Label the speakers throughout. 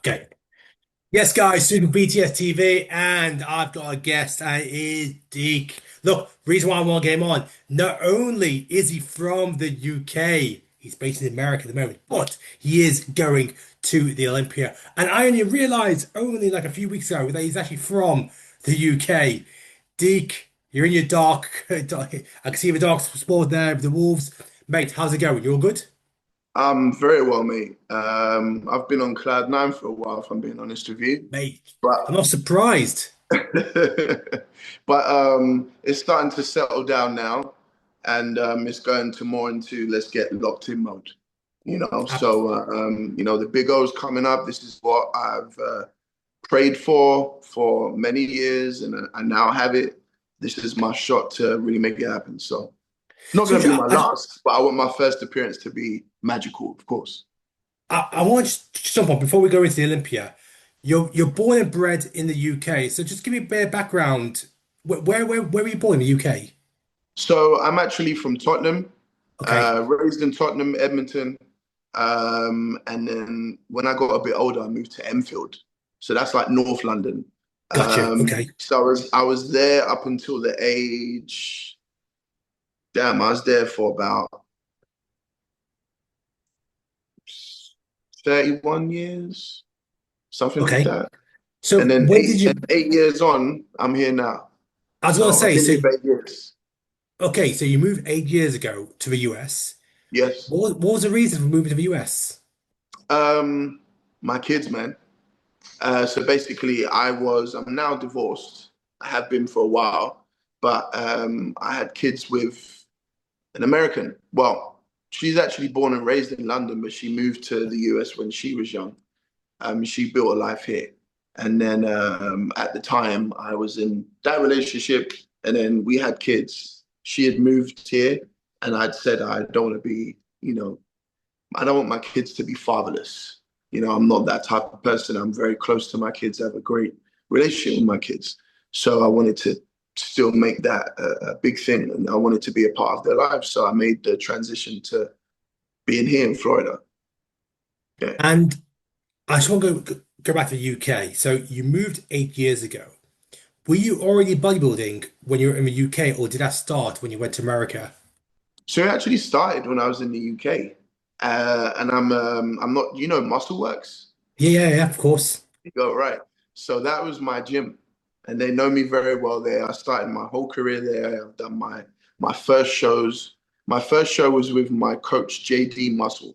Speaker 1: Okay. Yes, guys, Super BTS TV, and I've got a guest, and it is Deke. Look, reason why I want to get him on, not only is he from the UK, he's based in America at the moment, but he is going to the Olympia. And I only realized only like a few weeks ago that he's actually from the UK. Deke, you're in your dark, I can see the dark sport there with the Wolves. Mate, how's it going? You all good?
Speaker 2: I'm very well, mate. I've been on cloud nine for a while, if I'm being honest with you.
Speaker 1: Mate, I'm
Speaker 2: But
Speaker 1: not surprised.
Speaker 2: it's starting to settle down now, and it's going to more into let's get locked in mode. The Big O's coming up. This is what I've prayed for many years, and I now have it. This is my shot to really make it happen. So, not
Speaker 1: So
Speaker 2: going to be my
Speaker 1: I,
Speaker 2: last, but I want my first appearance to be magical, of course.
Speaker 1: I want to jump on before we go into the Olympia. You're born and bred in the UK, so just give me a bit of background. Where were you born in the UK?
Speaker 2: So I'm actually from Tottenham,
Speaker 1: Okay,
Speaker 2: raised in Tottenham, Edmonton. And then when I got a bit older, I moved to Enfield. So that's like North London.
Speaker 1: gotcha. Okay,
Speaker 2: So I was there up until the age, damn, I was there for about 31 years, something like
Speaker 1: okay.
Speaker 2: that.
Speaker 1: So
Speaker 2: And then
Speaker 1: when did
Speaker 2: eight
Speaker 1: you?
Speaker 2: and 8 years on, I'm here now.
Speaker 1: I was gonna
Speaker 2: So I've
Speaker 1: say
Speaker 2: been
Speaker 1: so.
Speaker 2: here for 8 years.
Speaker 1: Okay, so you moved 8 years ago to the US.
Speaker 2: Yes.
Speaker 1: What was the reason for moving to the US?
Speaker 2: Um, my kids, man. So basically, I'm now divorced. I have been for a while, but I had kids with an American. Well, she's actually born and raised in London, but she moved to the US when she was young. She built a life here. And then at the time, I was in that relationship, and then we had kids. She had moved here, and I'd said I don't want to be, I don't want my kids to be fatherless. I'm not that type of person. I'm very close to my kids. I have a great relationship with my kids. So I wanted to still make that a big thing, and I wanted to be a part of their lives. So I made the transition to being here in Florida. Yeah.
Speaker 1: And I just want to go back to the UK. So you moved 8 years ago. Were you already bodybuilding when you were in the UK, or did that start when you went to America?
Speaker 2: So it actually started when I was in the UK, and I'm not, Muscle Works.
Speaker 1: Yeah, yeah, yeah, of course.
Speaker 2: You go right. So that was my gym, and they know me very well there. I started my whole career there. I've done my first shows. My first show was with my coach JD Muscle,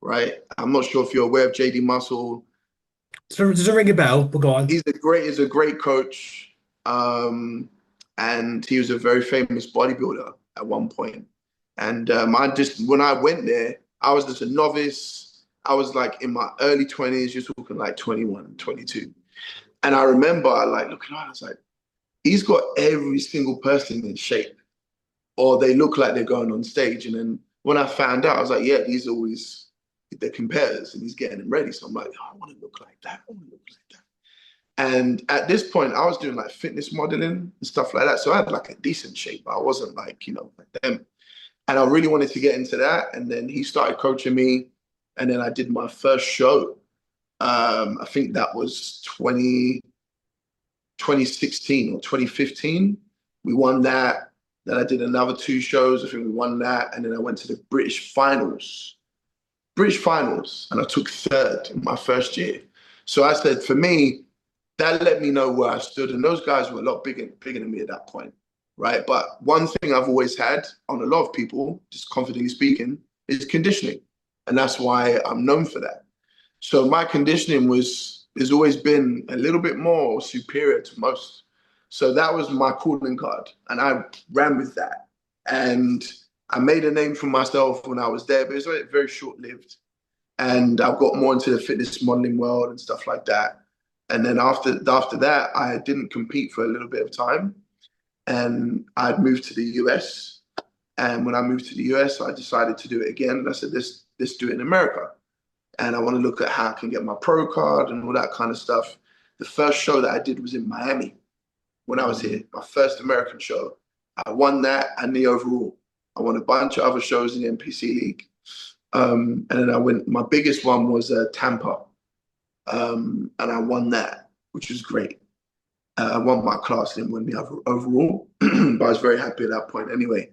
Speaker 2: right? I'm not sure if you're aware of JD Muscle.
Speaker 1: So does it ring a bell? But go on.
Speaker 2: He's a great coach, um, and he was a very famous bodybuilder at one point. And I just when I went there, I was just a novice. I was like in my early 20s. You're talking like 21, 22. And I remember like looking around, I was like, he's got every single person in shape, or they look like they're going on stage. And then when I found out, I was like, yeah, these are always the competitors, and he's getting them ready. So I'm like, oh, I want to look like that. I want to look like that. And at this point, I was doing like fitness modeling and stuff like that. So I had like a decent shape, but I wasn't like, like them. And I really wanted to get into that. And then he started coaching me. And then I did my first show. I think that was 2016 or 2015. We won that. Then I did another two shows. I think we won that. And then I went to the British finals, and I took third in my first year. So I said, for me, that let me know where I stood. And those guys were a lot bigger than me at that point, right? But one thing I've always had on a lot of people, just confidently speaking, is conditioning. And that's why I'm known for that. So my conditioning has always been a little bit more superior to most. So that was my calling card, and I ran with that. And I made a name for myself when I was there, but it was very short lived. And I got more into the fitness modeling world and stuff like that. And then after that, I didn't compete for a little bit of time, and I'd moved to the US. And when I moved to the US, I decided to do it again. And I said, let's do it in America, and I want to look at how I can get my pro card and all that kind of stuff. The first show that I did was in Miami when I was here, my first American show. I won that and the overall. I won a bunch of other shows in the NPC League. And then my biggest one was Tampa. And I won that, which was great. I won my class, didn't win the overall, but I was very happy at that point anyway.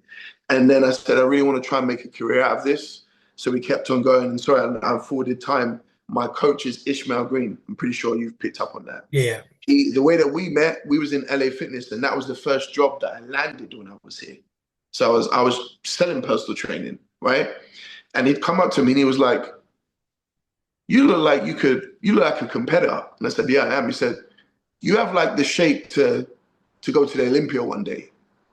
Speaker 2: And then I said, I really want to try and make a career out of this. So we kept on going. And sorry, I forwarded time. My coach is Ishmael Green. I'm pretty sure you've picked up on that.
Speaker 1: Yeah.
Speaker 2: The way that we met, we was in LA Fitness, and that was the first job that I landed when I was here. So I was selling personal training, right? And he'd come up to me and he was like, you look like a competitor. And I said, yeah, I am. He said, you have like the shape to go to the Olympia one day.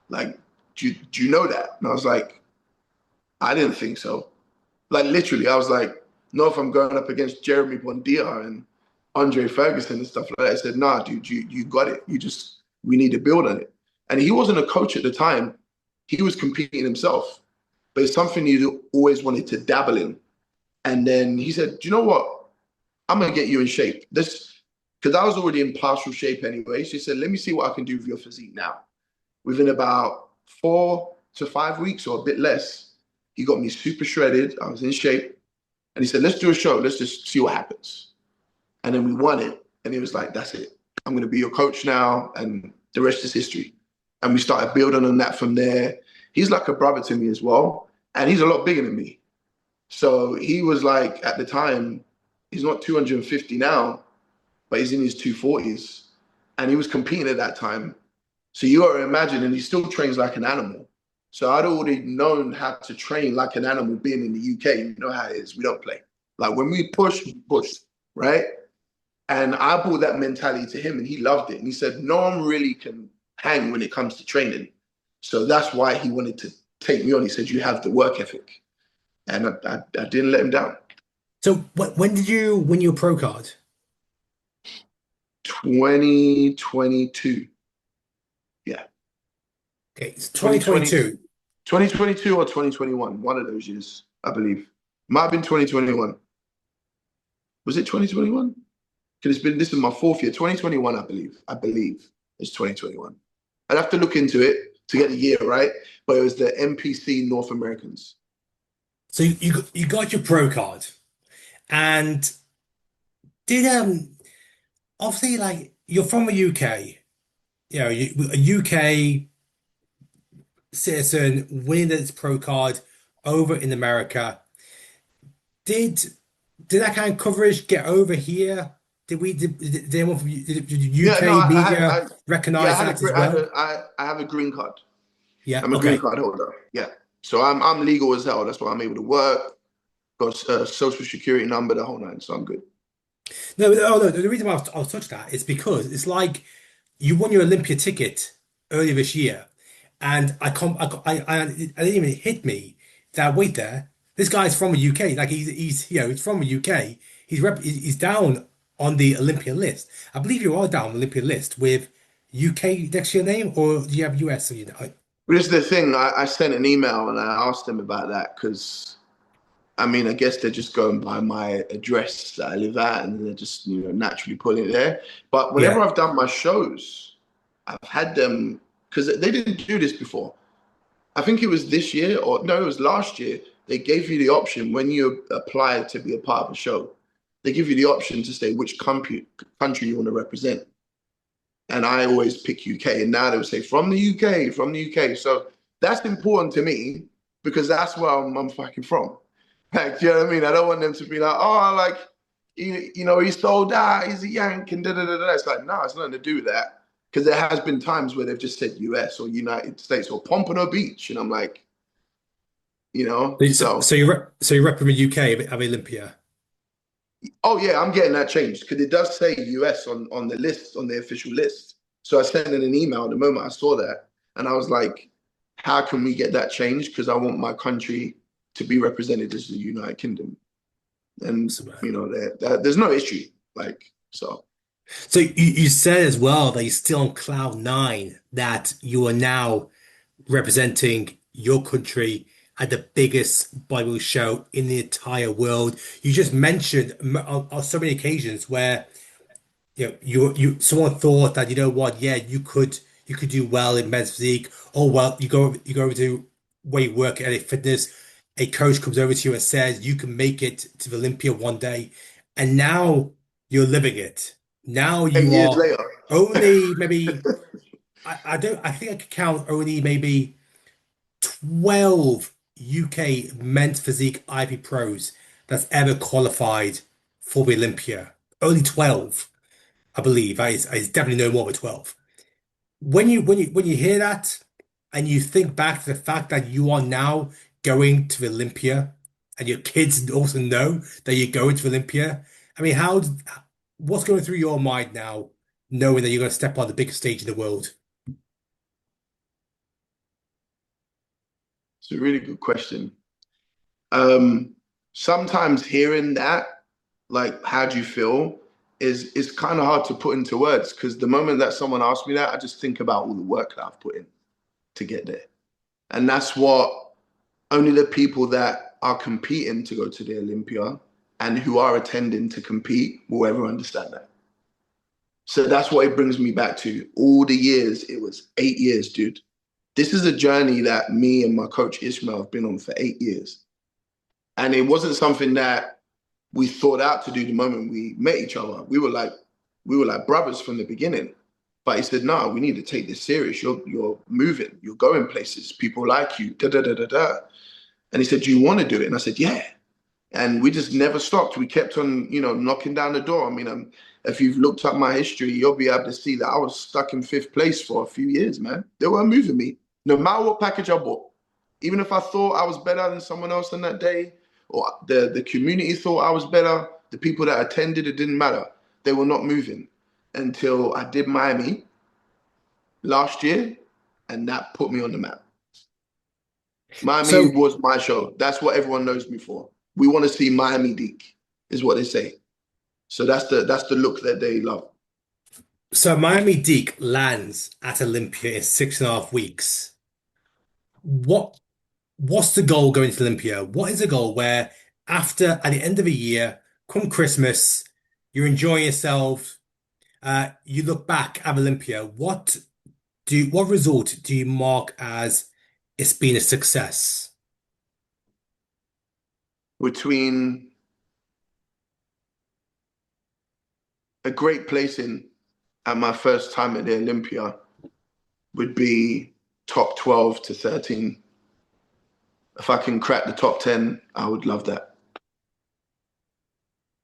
Speaker 2: Like, do you know that? And I was like, I didn't think so. Like literally, I was like, no, if I'm going up against Jeremy Bondia and Andre Ferguson and stuff like that. I said, nah, dude, you got it. We need to build on it. And he wasn't a coach at the time. He was competing himself. But it's something he always wanted to dabble in. And then he said, do you know what? I'm gonna get you in shape. This because I was already in partial shape anyway. So he said, let me see what I can do with your physique now. Within about 4 to 5 weeks or a bit less, he got me super shredded. I was in shape. And he said, let's do a show. Let's just see what happens. And then we won it. And he was like, that's it. I'm going to be your coach now. And the rest is history. And we started building on that from there. He's like a brother to me as well. And he's a lot bigger than me. So he was like, at the time, he's not 250 now, but he's in his 240s. And he was competing at that time. So you got to imagine, and he still trains like an animal. So I'd already known how to train like an animal being in the UK. You know how it is. We don't play. Like when we push, right? And I brought that mentality to him and he loved it. And he said, no one really can hang when it comes to training. So that's why he wanted to take me on. He said, you have the work ethic. And I didn't let him down.
Speaker 1: So when did you win your pro card?
Speaker 2: 2022. Yeah.
Speaker 1: Okay, it's
Speaker 2: 2020,
Speaker 1: 2022.
Speaker 2: 2022 or 2021. One of those years, I believe. Might have been 2021. Was it 2021? Because this is my fourth year. 2021, I believe. I believe it's 2021. I'd have to look into it to get the year right, but it was the NPC North Americans.
Speaker 1: So you got your pro card, and did obviously like you're from the UK, a UK citizen winning its pro card over in America. Did did that kind of coverage get over here? Did anyone from did the
Speaker 2: Yeah, no,
Speaker 1: UK media
Speaker 2: yeah,
Speaker 1: recognize that as well?
Speaker 2: I have a green card.
Speaker 1: Yeah,
Speaker 2: I'm a green
Speaker 1: okay.
Speaker 2: card holder. Yeah, so I'm legal as hell. That's why I'm able to work. Got a social security number, the whole nine. So I'm good.
Speaker 1: No, oh no, the reason why I was touched that is because it's like you won your Olympia ticket earlier this year, and I it didn't even hit me that wait there. This guy's from the UK, like he's from the UK. He's down on the Olympia list. I believe you are down on the Olympia list with UK next to your name, or do you have US? So you know,
Speaker 2: But this is the thing. I sent an email and I asked them about that because I mean, I guess they're just going by my address that I live at, and they're just naturally putting it there. But whenever
Speaker 1: yeah.
Speaker 2: I've done my shows, I've had them because they didn't do this before. I think it was this year or no, it was last year. They gave you the option when you apply to be a part of a show. They give you the option to say which country you want to represent. And I always pick UK. And now they would say from the UK, from the UK. So that's important to me because that's where I'm fucking from. Like, do you know what I mean? I don't want them to be like, oh, like, he sold out, he's a Yank, and da da da da. It's like, no, it's nothing to do with that. Because there has been times where they've just said US or United States or Pompano Beach. And I'm like, so,
Speaker 1: So you're repping the UK of Olympia.
Speaker 2: oh yeah, I'm getting that changed because it does say US on the list, on the official list. So I sent in an email the moment I saw that. And I was like, how can we get that changed? Because I want my country to be represented as the United Kingdom. And
Speaker 1: Awesome, man.
Speaker 2: there's no issue. Like so.
Speaker 1: So you said as well that you're still on cloud nine, that you are now representing your country at the biggest Bible show in the entire world. You just mentioned on so many occasions where someone thought that yeah, you could do well in men's physique. Oh well, you go over to where you work at a fitness, a coach comes over to you and says you can make it to the Olympia one day, and now you're living it. Now
Speaker 2: Eight
Speaker 1: you
Speaker 2: years
Speaker 1: are
Speaker 2: later.
Speaker 1: only maybe I don't I think I could count only maybe 12 UK men's physique IP pros that's ever qualified for the Olympia. Only 12, I believe. That is definitely no more than 12. When you hear that and you think back to the fact that you are now going to the Olympia and your kids also know that you're going to Olympia, I mean, what's going through your mind now, knowing that you're going to step on the biggest stage in the world?
Speaker 2: It's a really good question. Um, Sometimes hearing that, like, how do you feel, is kind of hard to put into words because the moment that someone asks me that, I just think about all the work that I've put in to get there. And that's what only the people that are competing to go to the Olympia and who are attending to compete will ever understand that. So that's what it brings me back to. All the years, it was 8 years, dude. This is a journey that me and my coach Ishmael have been on for 8 years. And it wasn't something that we thought out to do the moment we met each other. We were like brothers from the beginning. But he said, no, we need to take this serious. You're moving, you're going places, people like you, da da da da da. And he said, do you want to do it? And I said, yeah. And we just never stopped. We kept on, knocking down the door. I mean, if you've looked up my history, you'll be able to see that I was stuck in fifth place for a few years, man. They weren't moving me, no matter what package I bought. Even if I thought I was better than someone else on that day, or the community thought I was better, the people that attended, it didn't matter. They were not moving until I did Miami last year, and that put me on the map. Miami
Speaker 1: So,
Speaker 2: was my show. That's what everyone knows me for. We want to see Miami Deke, is what they say. So that's the look that they love.
Speaker 1: so Miami Deke lands at Olympia in 6.5 weeks. What what's the goal going to Olympia? What is the goal where after at the end of a year, come Christmas, you're enjoying yourself, you look back at Olympia, what result do you mark as it's been a success?
Speaker 2: Between a great placing at my first time at the Olympia would be top 12 to 13. If I can crack the top 10, I would love that.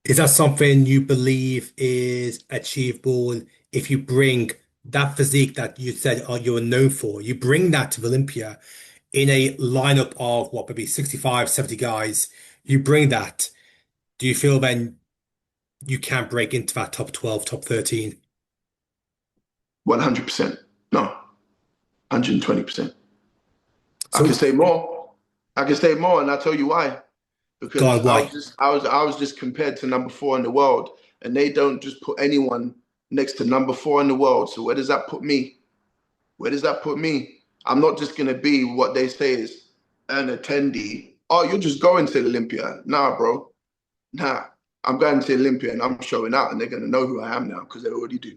Speaker 1: Is that something you believe is achievable if you bring that physique that you said you're known for, you bring that to Olympia in a lineup of what, maybe 65, 70 guys, you bring that. Do you feel then you can't break into that top 12, top 13?
Speaker 2: 100%. No, 120%. I can
Speaker 1: So
Speaker 2: say more. I can say more, and I'll tell you why.
Speaker 1: go
Speaker 2: Because
Speaker 1: on, why?
Speaker 2: I was just compared to number four in the world, and they don't just put anyone next to number four in the world. So where does that put me? Where does that put me? I'm not just gonna be what they say is an attendee. Oh, you're just going to Olympia. Nah, bro. Nah. I'm going to Olympia and I'm showing out, and they're gonna know who I am now because they already do.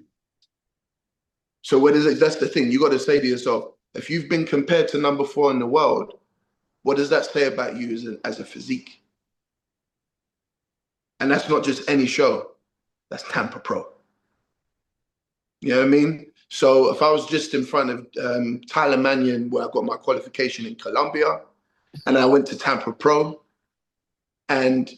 Speaker 2: So where does it, that's the thing. You got to say to yourself, if you've been compared to number four in the world, what does that say about you as a physique? And that's not just any show. That's Tampa Pro. You know what I mean? So if I was just in front of Tyler Mannion, where I got my qualification in Colombia, and I went to Tampa Pro, and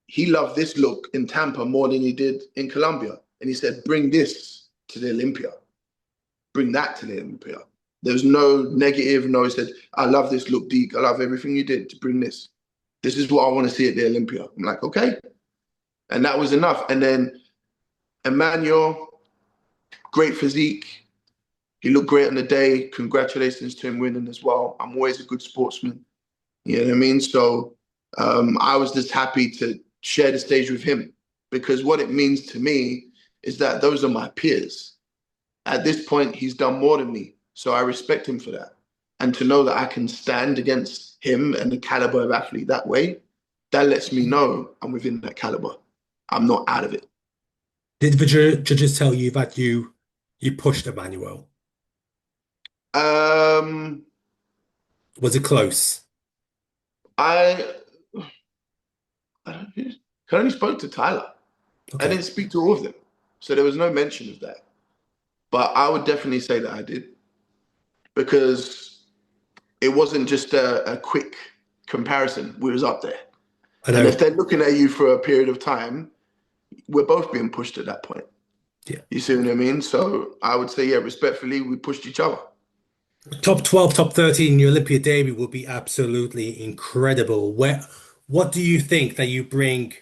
Speaker 2: he loved this look in Tampa more than he did in Colombia. And he said, bring this to the Olympia. Bring that to the Olympia. There was no negative. No, he said, I love this look, Deke. I love everything you did to bring this. This is what I want to see at the Olympia. I'm like, okay. And that was enough. And then Emmanuel, great physique. He looked great on the day. Congratulations to him winning as well. I'm always a good sportsman. You know what I mean? So I was just happy to share the stage with him because what it means to me is that those are my peers. At this point, he's done more than me. So I respect him for that. And to know that I can stand against him and the caliber of athlete that way, that lets me know I'm within that caliber. I'm not out of it.
Speaker 1: Did the judges tell you that you pushed Emmanuel?
Speaker 2: Um,
Speaker 1: Was it close?
Speaker 2: I, I don't, I only spoke to Tyler. I
Speaker 1: Okay.
Speaker 2: didn't speak to all of them. So there was no mention of that. But I would definitely say that I did because it wasn't just a quick comparison. We was up there.
Speaker 1: I
Speaker 2: And
Speaker 1: know.
Speaker 2: if they're looking at you for a period of time, we're both being pushed at that point.
Speaker 1: Yeah.
Speaker 2: You see what I mean? So I would say, yeah, respectfully, we pushed each other.
Speaker 1: Top 12, top 13 in your Olympia debut would be absolutely incredible. What do you think that you bring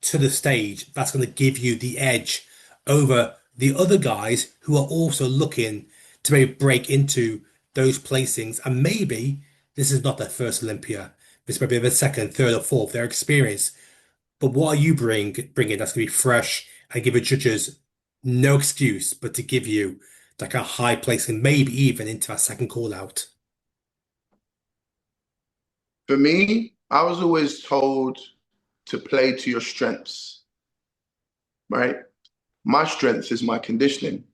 Speaker 1: to the stage that's going to give you the edge over the other guys who are also looking to maybe break into those placings? And maybe this is not their first Olympia. This might be their second, third, or fourth, their experience. But what are you bringing that's going to be fresh and give the judges no excuse but to give you like a high place and maybe even into a second call out?
Speaker 2: For me, I was always told to play to your strengths, right? My strength is my conditioning.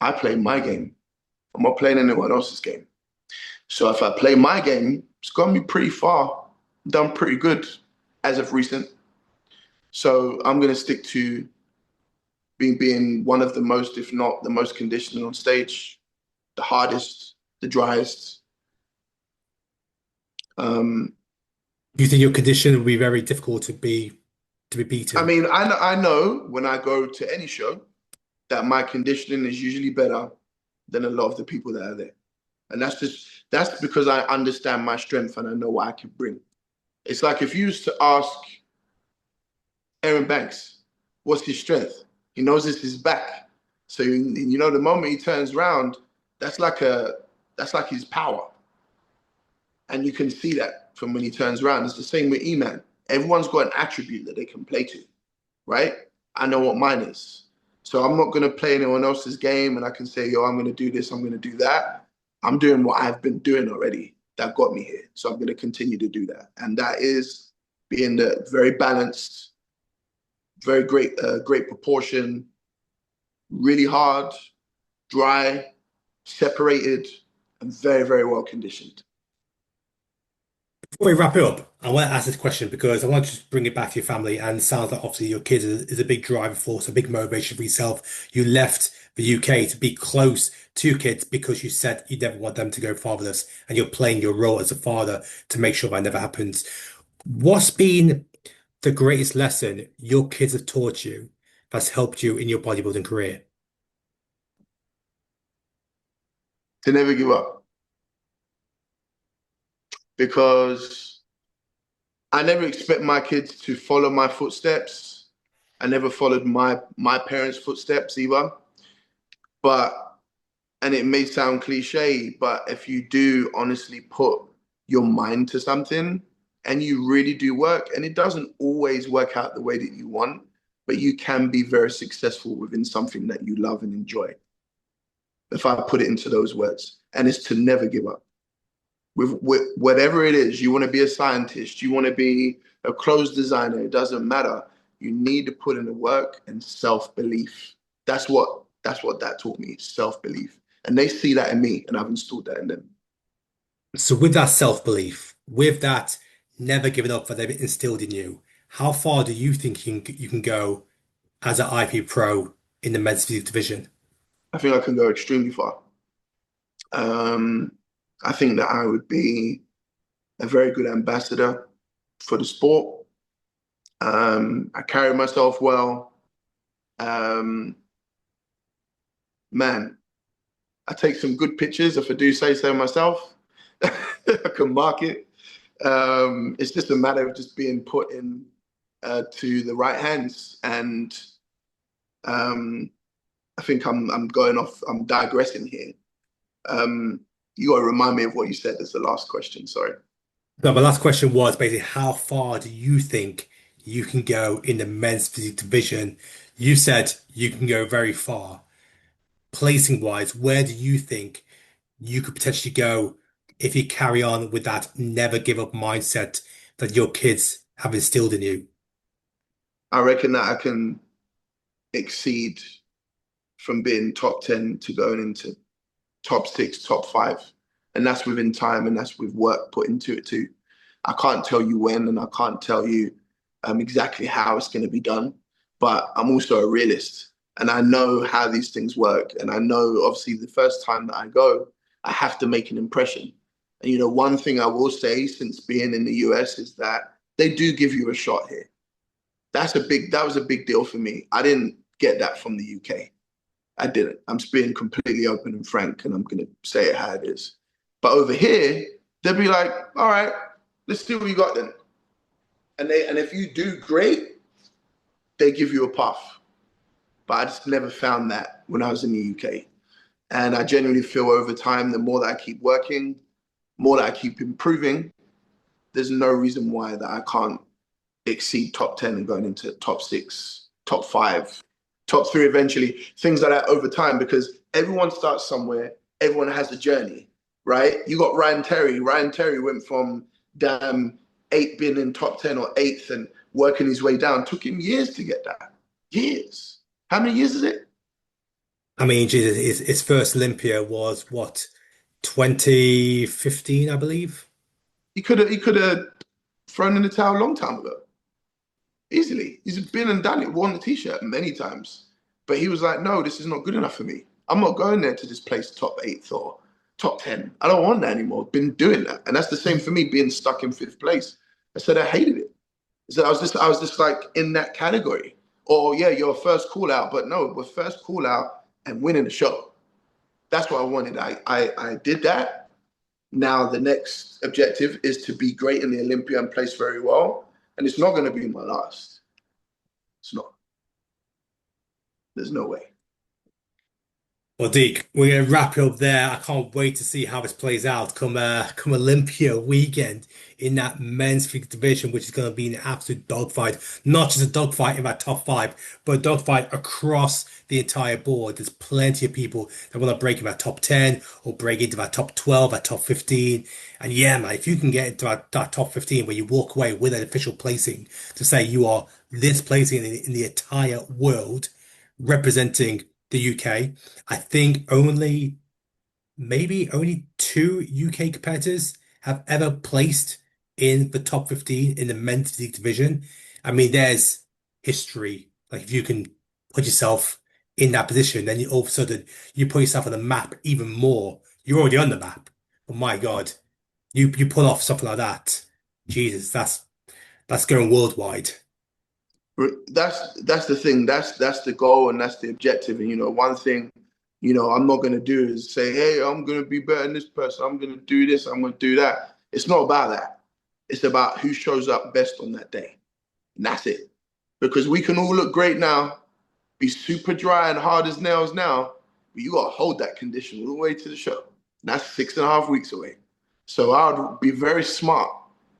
Speaker 2: I play my game. I'm not playing anyone else's game. So if I play my game, it's gone me pretty far. Done pretty good as of recent. So I'm going to stick to being one of the most, if not the most conditioned on stage, the hardest, the driest. Um,
Speaker 1: Do you think your condition will be very difficult to be
Speaker 2: I
Speaker 1: beaten?
Speaker 2: mean, I know when I go to any show that my conditioning is usually better than a lot of the people that are there. And that's because I understand my strength and I know what I can bring. It's like if you used to ask Aaron Banks, what's his strength? He knows it's his back. So you know the moment he turns around, that's like a that's like his power. And you can see that from when he turns around. It's the same with E-Man. Everyone's got an attribute that they can play to, right? I know what mine is. So I'm not going to play anyone else's game and I can say, yo, I'm going to do this, I'm going to do that. I'm doing what I've been doing already that got me here. So I'm going to continue to do that. And that is being the very balanced, very great proportion, really hard, dry, separated, and very well conditioned.
Speaker 1: Before we wrap it up, I want to ask this question because I want to just bring it back to your family. And it sounds like obviously your kids is a big driving force, a big motivation for yourself. You left the UK to be close to your kids because you said you never want them to go fatherless, and you're playing your role as a father to make sure that never happens. What's been the greatest lesson your kids have taught you that's helped you in your bodybuilding career?
Speaker 2: To never give up because I never expect my kids to follow my footsteps. I never followed my parents' footsteps either. But and it may sound cliche, but if you do honestly put your mind to something and you really do work, and it doesn't always work out the way that you want, but you can be very successful within something that you love and enjoy. If I put it into those words, and it's to never give up. With whatever it is, you want to be a scientist, you want to be a clothes designer, it doesn't matter. You need to put in the work and self-belief. That's what that taught me, self-belief. And they see that in me, and I've installed that in them.
Speaker 1: So with that self-belief, with that never giving up that they've instilled in you, how far do you think you can go as an IP pro in the men's physique division?
Speaker 2: I think I can go extremely far. Um, I think that I would be a very good ambassador for the sport. I carry myself well. Um, man, I take some good pictures if I do say so myself. I can mark it. It's just a matter of just being put in to the right hands. And um, I think I'm going off. I'm digressing here. Um, you got to remind me of what you said as the last question. Sorry.
Speaker 1: No, my last question was basically how far do you think you can go in the men's physique division? You said you can go very far. Placing wise, where do you think you could potentially go if you carry on with that never give up mindset that your kids have instilled in you?
Speaker 2: I reckon that I can exceed from being top 10 to going into top six, top five. And that's within time and that's with work put into it too. I can't tell you when and I can't tell you exactly how it's going to be done. but I'm also a realist and I know how these things work. And I know obviously the first time that I go, I have to make an impression. And one thing I will say since being in the US is that they do give you a shot here. That was a big deal for me. I didn't get that from the UK. I didn't. I'm just being completely open and frank, and I'm gonna say it how it is. But over here, they'll be like, all right, let's see what you got then. And if you do great, they give you a puff. But I just never found that when I was in the UK. And I genuinely feel over time, the more that I keep working, more that I keep improving, there's no reason why that I can't exceed top 10 and going into top six, top five, top three eventually, things like that over time, because everyone starts somewhere, everyone has a journey, right? You got Ryan Terry. Ryan Terry went from damn eight being in top 10 or eighth and working his way down. Took him years to get that. Years. How many years is it?
Speaker 1: I mean, Jesus, his first Olympia was what, 2015, I believe.
Speaker 2: He could have thrown in the towel a long time ago. Easily. He's been and done it, worn the t-shirt many times. But he was like, no, this is not good enough for me. I'm not going there to just place top eighth or top 10. I don't want that anymore. I've been doing that. And that's the same for me being stuck in fifth place. I said I hated it. So I was just like in that category. Or yeah, you're a first call out, but no, we're first call out and winning the show. That's what I wanted. I did that. Now the next objective is to be great in the Olympia and place very well. And it's not going to be my last. It's not. There's no way.
Speaker 1: Well, Deke, we're gonna wrap it up there. I can't wait to see how this plays out come Olympia weekend in that men's physique division, which is gonna be an absolute dogfight. Not just a dogfight in that top five, but a dogfight across the entire board. There's plenty of people that want to break in that top 10 or break into that top 12, that top 15. And yeah, man, if you can get into that top 15 where you walk away with an official placing to say you are this placing in the entire world representing the UK. I think maybe only two UK competitors have ever placed in the top 15 in the men's physique division. I mean, there's history. Like if you can put yourself in that position, then all of a sudden you put yourself on the map even more. You're already on the map. But my God, you pull off something like that. Jesus, that's going worldwide.
Speaker 2: That's the thing. That's the goal and that's the objective. And one thing, I'm not gonna do is say, hey, I'm gonna be better than this person. I'm gonna do this. I'm gonna do that. It's not about that. It's about who shows up best on that day. And that's it. Because we can all look great now, be super dry and hard as nails now, but you gotta hold that condition all the way to the show. And that's 6.5 weeks away. So I would be very smart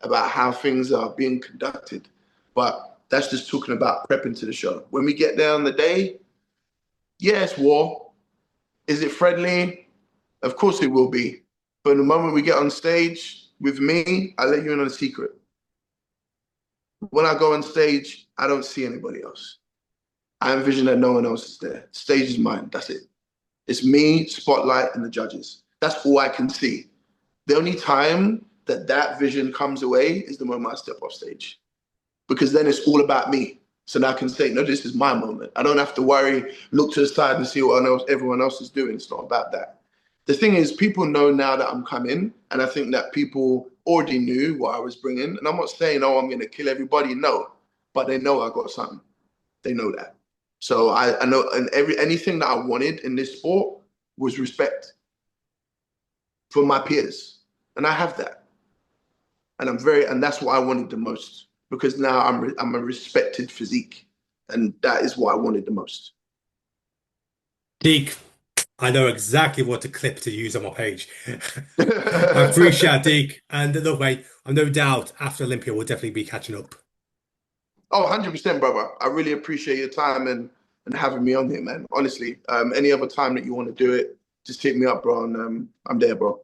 Speaker 2: about how things are being conducted. But that's just talking about prepping to the show. When we get there on the day, yeah, it's war. Is it friendly? Of course it will be. But the moment we get on stage with me, I let you in on a secret. When I go on stage, I don't see anybody else. I envision that no one else is there. Stage is mine. That's it. It's me, spotlight, and the judges. That's all I can see. The only time that vision comes away is the moment I step off stage, because then it's all about me. So now I can say, no, this is my moment. I don't have to worry, look to the side and see what everyone else is doing. It's not about that. The thing is, people know now that I'm coming, and I think that people already knew what I was bringing. And I'm not saying, oh, I'm going to kill everybody. No, but they know I got something. They know that. So I know, and anything that I wanted in this sport was respect for my peers, and I have that. And that's what I wanted the most, because now I'm a respected physique, and that is what I wanted the most.
Speaker 1: Deke, I know exactly what to clip to use on my page. I appreciate it, Deke. And look, mate, I've no doubt after Olympia we'll definitely be catching up.
Speaker 2: Oh, 100%, brother. I really appreciate your time and having me on here, man. Honestly, any other time that you want to do it, just hit me up, bro, and I'm there, bro.